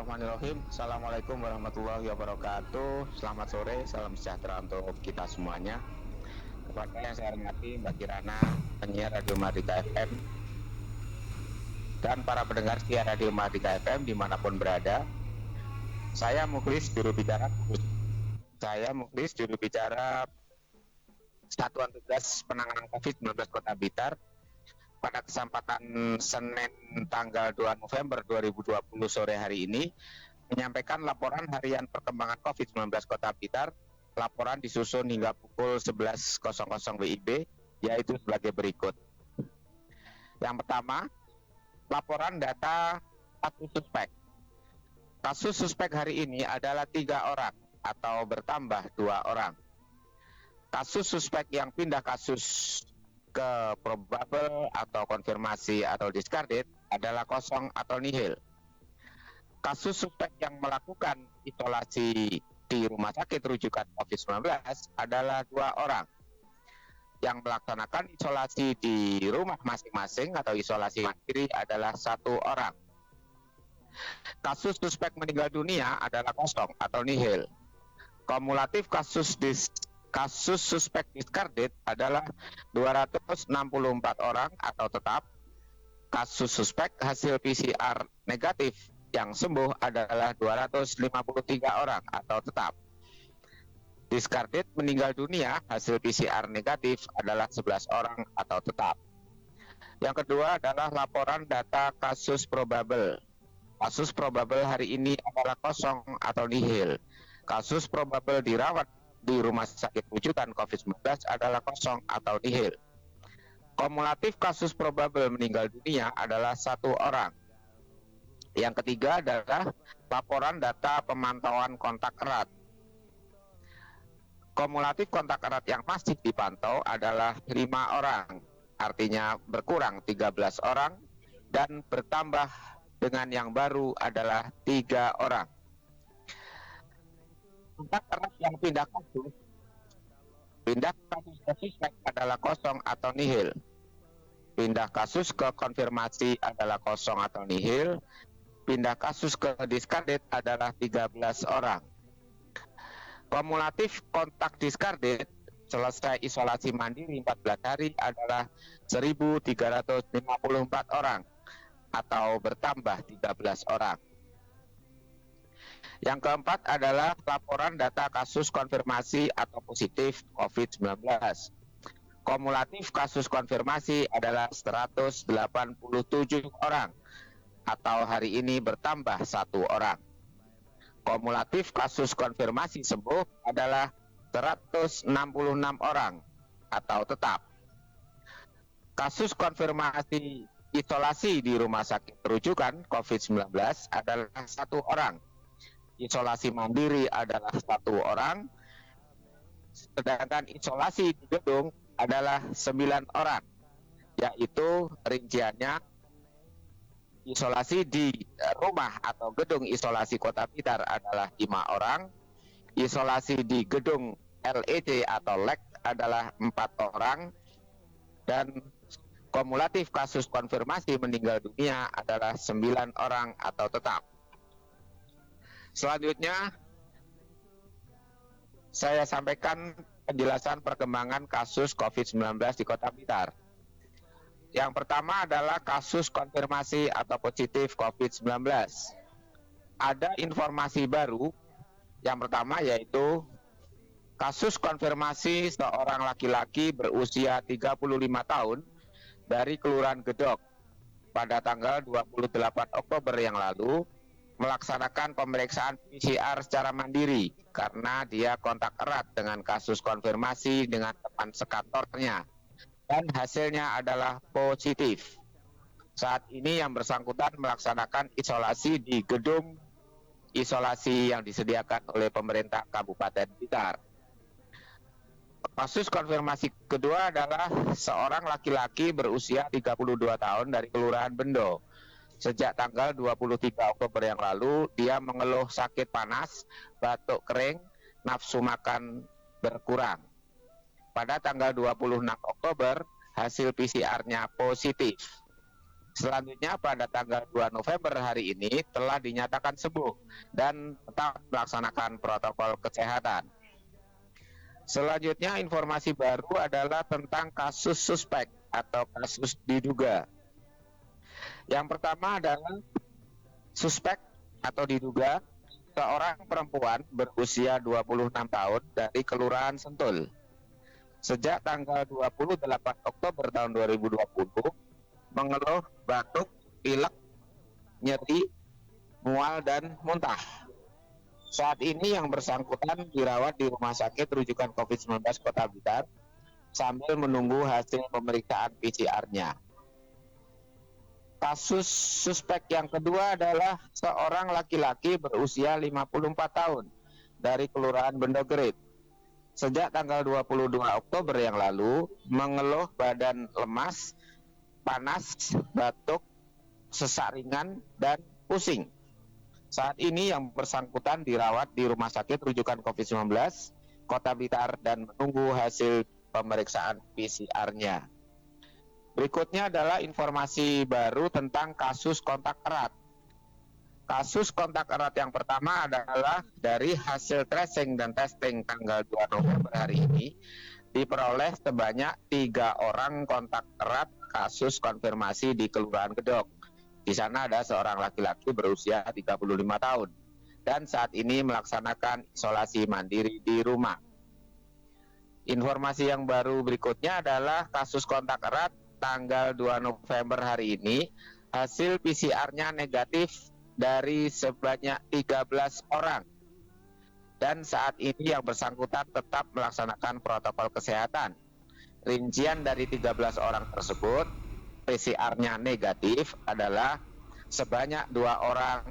Bismillahirrahmanirrahim. Assalamualaikum warahmatullahi wabarakatuh. Selamat sore, salam sejahtera untuk kita semuanya. Kepada yang saya hormati Mbak Kirana, penyiar Radio Mardika FM, dan para pendengar setia Radio Mardika FM dimanapun berada. Saya Mukhlis, juru bicara Satuan Tugas Penanganan COVID-19 Kota Blitar. Pada kesempatan Senin tanggal 2 November 2020 sore hari ini menyampaikan laporan harian perkembangan COVID-19 Kota Blitar. Laporan disusun hingga pukul 11.00 WIB, yaitu sebagai berikut. Yang pertama, laporan data kasus suspek. Kasus suspek hari ini adalah 3 orang atau bertambah 2 orang. Kasus suspek yang pindah kasus ke probable atau konfirmasi atau discarded adalah kosong atau nihil. Kasus suspek yang melakukan isolasi di rumah sakit rujukan COVID-19 adalah 2 orang. Yang melaksanakan isolasi di rumah masing-masing atau isolasi mandiri adalah 1 orang. Kasus suspek meninggal dunia adalah kosong atau nihil. Kumulatif kasus suspek discarded adalah 264 orang atau tetap. Kasus suspek hasil PCR negatif yang sembuh adalah 253 orang atau tetap. Discarded meninggal dunia hasil PCR negatif adalah 11 orang atau tetap. Yang kedua adalah laporan data kasus probable. Kasus probable hari ini adalah kosong atau nihil. Kasus probable dirawat di rumah sakit rujukan COVID-19 adalah kosong atau nihil. Kumulatif kasus probable meninggal dunia adalah 1 orang. Yang ketiga adalah laporan data pemantauan kontak erat. Kumulatif kontak erat yang masih dipantau adalah 5 orang, artinya berkurang 13 orang, dan bertambah dengan yang baru adalah 3 orang. Kontak erat yang pindah kasus ke suspek adalah kosong atau nihil. Pindah kasus ke konfirmasi adalah kosong atau nihil. Pindah kasus ke discarded adalah 13 orang. Kumulatif kontak discarded selesai isolasi mandiri 14 hari adalah 1.354 orang atau bertambah 13 orang. Yang keempat adalah laporan data kasus konfirmasi atau positif COVID-19. Kumulatif kasus konfirmasi adalah 187 orang atau hari ini bertambah 1 orang. Kumulatif kasus konfirmasi sembuh adalah 166 orang atau tetap. Kasus konfirmasi isolasi di rumah sakit rujukan COVID-19 adalah 1 orang. Isolasi mandiri adalah 1 orang, sedangkan isolasi di gedung adalah 9 orang, yaitu rinciannya isolasi di rumah atau gedung isolasi Kota Blitar adalah 5 orang, isolasi di gedung LED atau LEG adalah 4 orang, dan kumulatif kasus konfirmasi meninggal dunia adalah 9 orang atau tetap. Selanjutnya, saya sampaikan penjelasan perkembangan kasus COVID-19 di Kota Blitar. Yang pertama adalah kasus konfirmasi atau positif COVID-19. Ada informasi baru. Yang pertama yaitu kasus konfirmasi seorang laki-laki berusia 35 tahun dari Kelurahan Gedok pada tanggal 28 Oktober yang lalu melaksanakan pemeriksaan PCR secara mandiri karena dia kontak erat dengan kasus konfirmasi dengan teman sekantornya dan hasilnya adalah positif. Saat ini yang bersangkutan melaksanakan isolasi di gedung isolasi yang disediakan oleh pemerintah Kabupaten Blitar. Kasus konfirmasi kedua adalah seorang laki-laki berusia 32 tahun dari Kelurahan Bendo. Sejak tanggal 23 Oktober yang lalu, dia mengeluh sakit panas, batuk kering, nafsu makan berkurang. Pada tanggal 26 Oktober, hasil PCR-nya positif. Selanjutnya pada tanggal 2 November hari ini telah dinyatakan sembuh dan tetap melaksanakan protokol kesehatan. Selanjutnya informasi baru adalah tentang kasus suspek atau kasus diduga. Yang pertama adalah suspek atau diduga seorang perempuan berusia 26 tahun dari Kelurahan Sentul. Sejak tanggal 28 Oktober tahun 2020 mengeluh batuk, pilek, nyeri, mual, dan muntah. Saat ini yang bersangkutan dirawat di Rumah Sakit Rujukan COVID-19 Kota Blitar sambil menunggu hasil pemeriksaan PCR-nya. Kasus suspek yang kedua adalah seorang laki-laki berusia 54 tahun dari Kelurahan Bendogrit. Sejak tanggal 22 Oktober yang lalu mengeluh badan lemas, panas, batuk, sesak ringan, dan pusing. Saat ini yang bersangkutan dirawat di Rumah Sakit Rujukan COVID-19 Kota Blitar dan menunggu hasil pemeriksaan PCR-nya. Berikutnya adalah informasi baru tentang kasus kontak erat. Kasus kontak erat yang pertama adalah dari hasil tracing dan testing tanggal 2 November hari ini diperoleh sebanyak 3 orang kontak erat kasus konfirmasi di Kelurahan Gedok. Di sana ada seorang laki-laki berusia 35 tahun dan saat ini melaksanakan isolasi mandiri di rumah. Informasi yang baru berikutnya adalah kasus kontak erat tanggal 2 November hari ini hasil PCR-nya negatif dari sebanyak 13 orang. Dan saat ini yang bersangkutan tetap melaksanakan protokol kesehatan. Rincian dari 13 orang tersebut, PCR-nya negatif adalah sebanyak 2 orang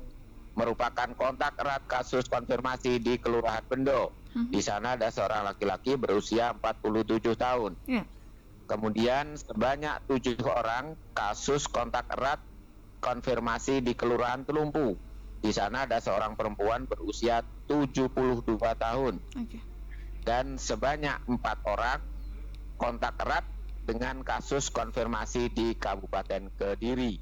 merupakan kontak erat kasus konfirmasi di Kelurahan Bendo. Di sana ada seorang laki-laki berusia 47 tahun. Kemudian sebanyak 7 orang kasus kontak erat konfirmasi di Kelurahan Telumpu. Di sana ada seorang perempuan berusia 72 tahun. Dan sebanyak 4 orang kontak erat dengan kasus konfirmasi di Kabupaten Kediri.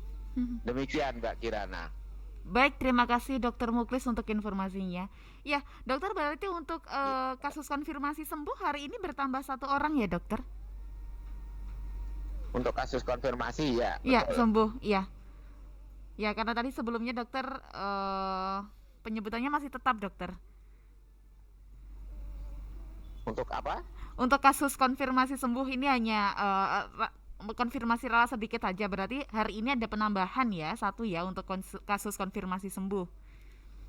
Demikian Mbak Kirana. Baik, terima kasih Dokter Muklis untuk informasinya. Ya, dokter, berarti untuk kasus konfirmasi sembuh hari ini bertambah 1 orang ya, dokter? Untuk kasus konfirmasi ya. Iya, sembuh, iya. Ya, karena tadi sebelumnya dokter penyebutannya masih tetap, dokter. Untuk apa? Untuk kasus konfirmasi sembuh ini hanya konfirmasi rala sedikit saja. Berarti hari ini ada penambahan ya, 1 ya untuk kasus konfirmasi sembuh.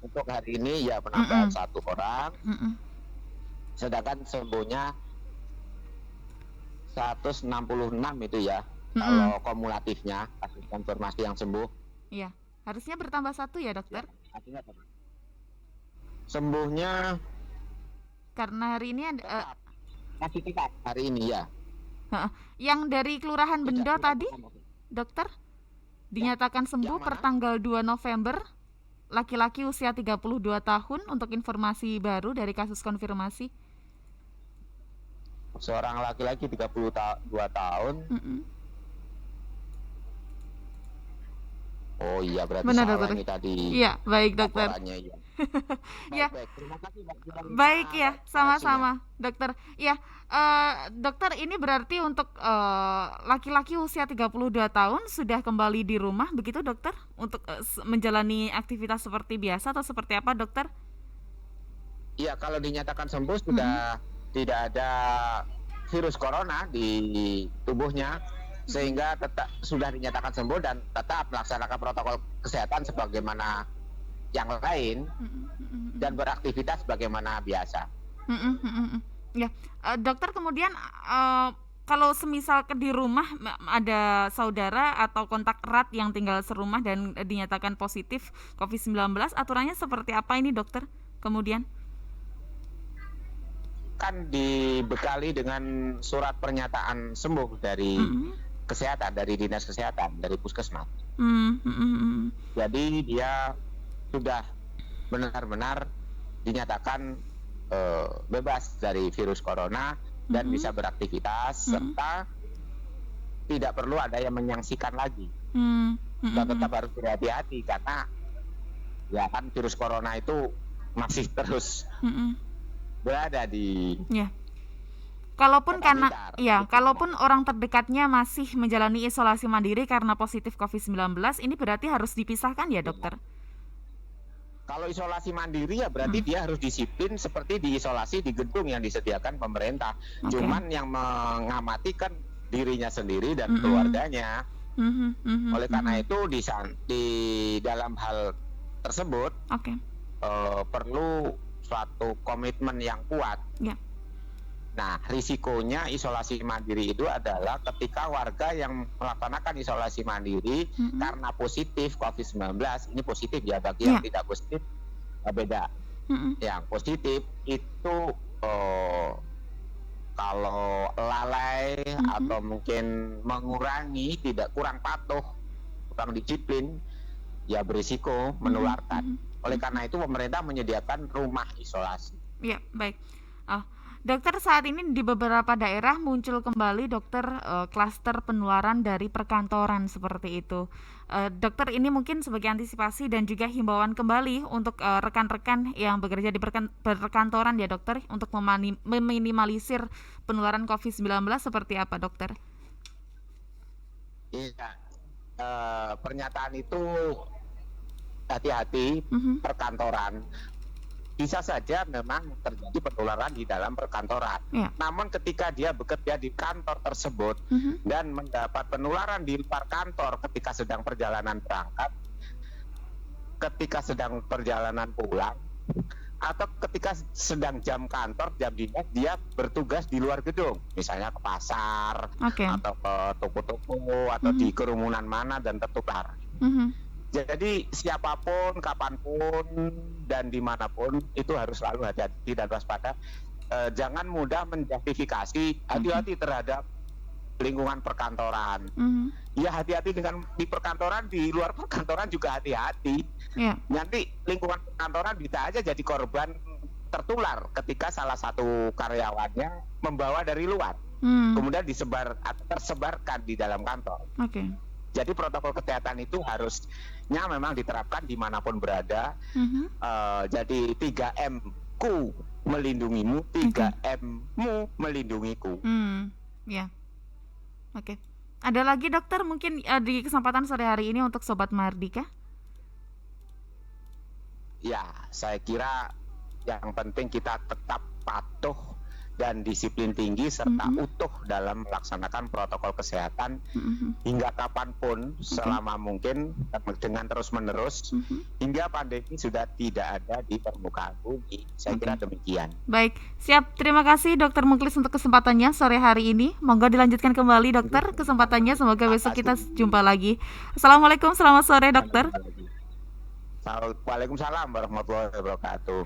Untuk hari ini ya penambahan 1 orang. Sedangkan sembuhnya 166 itu ya. Kalau kumulatifnya kasus konfirmasi yang sembuh. Iya, harusnya bertambah 1 ya, dokter? Ya, sembuhnya karena hari ini masih tetap hari ini ya. Yang dari Kelurahan Bendo tadi, dokter, dinyatakan sembuh per tanggal 2 November, laki-laki usia 32 tahun untuk informasi baru dari kasus konfirmasi. Seorang laki-laki 32 tahun. Oh iya, berarti benar, salah dokter. Ini tadi. Iya, baik dokter. Ya. Baik, terima kasih Mbak. Baik ya, sama-sama dokter. Ya, dokter, ini berarti untuk laki-laki usia 32 tahun sudah kembali di rumah begitu dokter? Untuk menjalani aktivitas seperti biasa atau seperti apa dokter? Iya, kalau dinyatakan sembuh sudah tidak ada virus corona di tubuhnya, sehingga tetap sudah dinyatakan sembuh dan tetap melaksanakan protokol kesehatan sebagaimana yang lain dan beraktivitas sebagaimana biasa. Ya, dokter, kemudian kalau semisal di rumah ada saudara atau kontak erat yang tinggal serumah dan dinyatakan positif COVID-19, aturannya seperti apa ini dokter? Kemudian kan dibekali dengan surat pernyataan sembuh dari kesehatan, dari dinas kesehatan, dari puskesmas. Jadi dia sudah benar-benar dinyatakan bebas dari virus corona dan bisa beraktivitas serta tidak perlu ada yang menyaksikan lagi. Mhm, kita mhm. tetap harus berhati-hati karena ya kan virus corona itu masih terus Mhm. berada di Ya. Kalaupun Kota karena Blitar. ya, Gitu. kalaupun orang terdekatnya masih menjalani isolasi mandiri karena positif COVID-19, ini berarti harus dipisahkan ya, Ya. dokter? Kalau isolasi mandiri ya berarti Mhm. dia harus disiplin seperti diisolasi di gedung yang disediakan pemerintah. Oke. Cuman yang mengamati kan dirinya sendiri dan Mhm. keluarganya. Mhm, mhm, Oleh karena mhm. itu di dalam hal tersebut Oke. perlu suatu komitmen yang kuat. Ya. Nah, risikonya isolasi mandiri itu adalah ketika warga yang melaksanakan isolasi mandiri Mhm. karena positif COVID-19, ini positif ya, bagi yang Ya. tidak positif beda. Mhm. Yang positif itu eh, kalau lalai Mhm. atau mungkin mengurangi, tidak kurang patuh, kurang disiplin, ya berisiko Mhm, menularkan. mhm, Oleh mhm. karena itu pemerintah menyediakan rumah isolasi. Ya, baik. Oh, dokter, saat ini di beberapa daerah muncul kembali dokter, klaster penularan dari perkantoran seperti itu. Dokter, ini mungkin sebagai antisipasi dan juga himbauan kembali untuk, rekan-rekan yang bekerja di perkantoran ya, dokter, untuk meminimalisir penularan COVID-19 seperti apa, dokter? Iya, pernyataan itu hati-hati Mhm, perkantoran. Bisa saja memang terjadi penularan di dalam perkantoran. iya. Namun ketika dia bekerja di kantor tersebut Mhm, dan mendapat penularan di luar kantor ketika sedang perjalanan berangkat, ketika sedang perjalanan pulang, atau ketika sedang jam kantor, jam dinas, dia bertugas di luar gedung, misalnya ke pasar, oke. atau ke toko-toko, atau di Mhm, kerumunan mana dan tertular. mhm, Jadi siapapun, kapanpun, dan dimanapun itu harus selalu hati-hati dan waspada. Jangan mudah menjustifikasi mhm, hati-hati terhadap lingkungan perkantoran. mhm. Ya hati-hati dengan di perkantoran, di luar perkantoran juga hati-hati. Iya. Nanti lingkungan perkantoran bisa aja jadi korban tertular ketika salah satu karyawannya membawa dari luar, Mmm, kemudian tersebarkan di dalam kantor. oke. Jadi protokol kesehatan itu harusnya memang diterapkan dimanapun berada. Mhm, Jadi 3M ku melindungimu, oke. 3M-mu melindungiku. Ya, oke. Ada lagi dokter mungkin, di kesempatan sore hari ini untuk Sobat Mardika? Ya, saya kira yang penting kita tetap patuh dan disiplin tinggi serta Mhm, utuh dalam melaksanakan protokol kesehatan mhm, hingga kapanpun oke. selama mungkin dengan terus-menerus Mhm, hingga pandemi sudah tidak ada di permukaan bumi. Saya oke. kira demikian. Baik, siap. Terima kasih Dokter Muklis untuk kesempatannya sore hari ini. Monggo dilanjutkan kembali dokter kesempatannya, semoga Terima besok kasih. kita jumpa lagi. Assalamualaikum, selamat sore dokter. Waalaikumsalam warahmatullahi wabarakatuh.